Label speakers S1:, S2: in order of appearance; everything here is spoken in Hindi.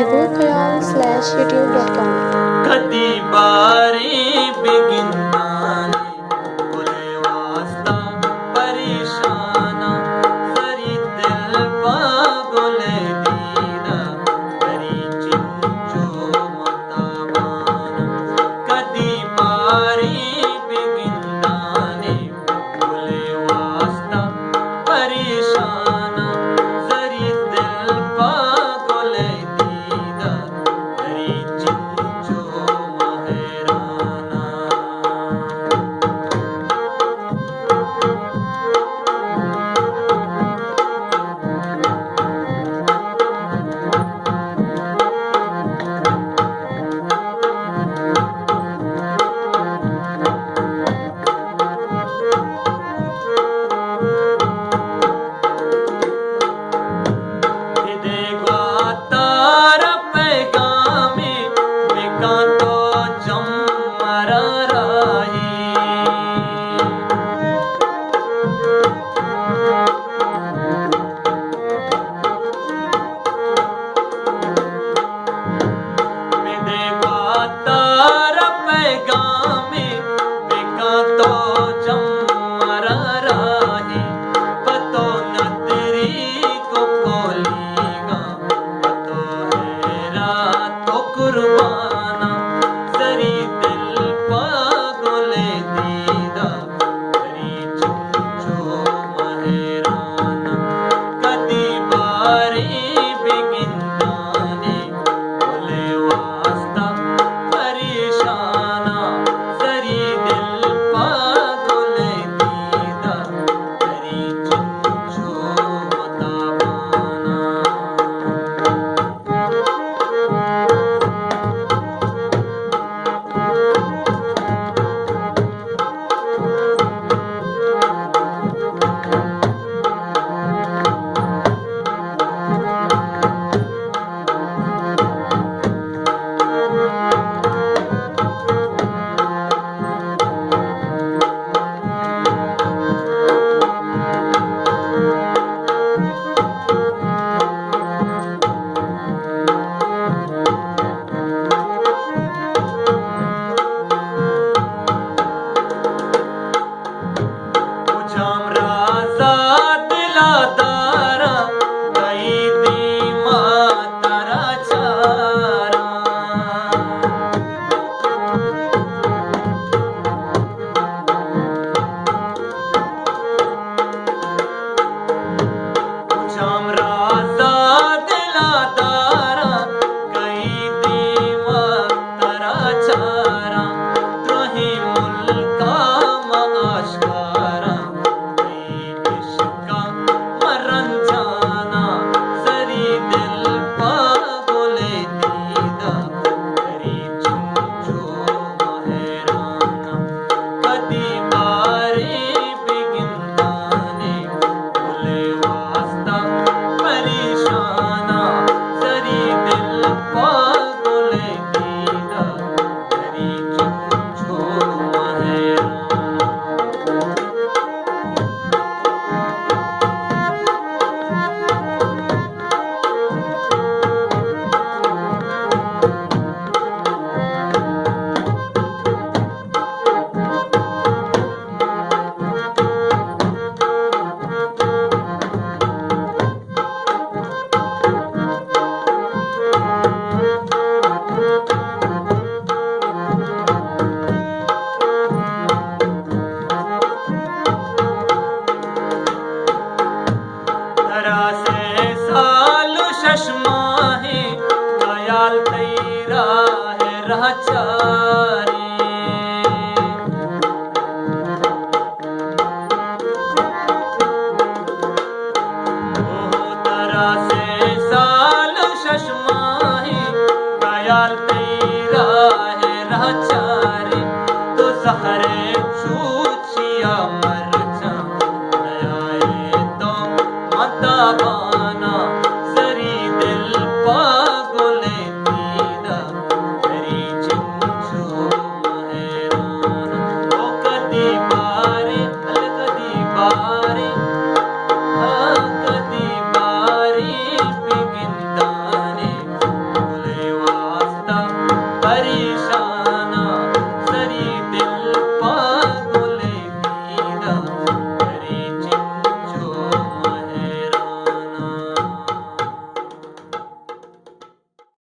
S1: महबूबख्याल/youtube.com
S2: कदी बारी बिगिंदाने बोले वास्ता परेशाना सरी दिल पागोले दीदा करी चिंचो मताबाना कदी बारी बिगिंदाने बोले वास्ता परेशाना सरी दिल पागोले दीदा करी चिंचो महराना देगा तारा पैगामे बेका तो जमरा राही देगा तारा पैगामे बेका तो जमरा राही पतो न तेरी को खोलीगा पतो है रात कुर्बाना सरी दिल पागोले दीदा करी चुंचो महराना कदी बारी बिगिंदाने बोले वास्ता परेशाना सरी दिल पागोले दीदा करी चुंचो मताबाना जाम राजा दिलादारा गई दीमा तारा चारा जाम राजा दिलादारा गई दीमा तारा चारा तुही मुल्का माशकारा इश्का मरन जाना सरी दिल पागोले दीदा करी चुंचो महराना कदी बारी बिगिंदाने बोले वास्ता परेशाना सरी दिल पागोले दीदा करी चुंचो महराना तरा से सालु शशमा है ख्याल तेरा है रहचारी ओ तरा से सालु शशमा है ख्याल तेरा है रहचारी तो सहरे छूछिया मर जा नया तो मताबाना सरी दिल पागोले दीदा करी चिंचो महराना ओ कदी बारी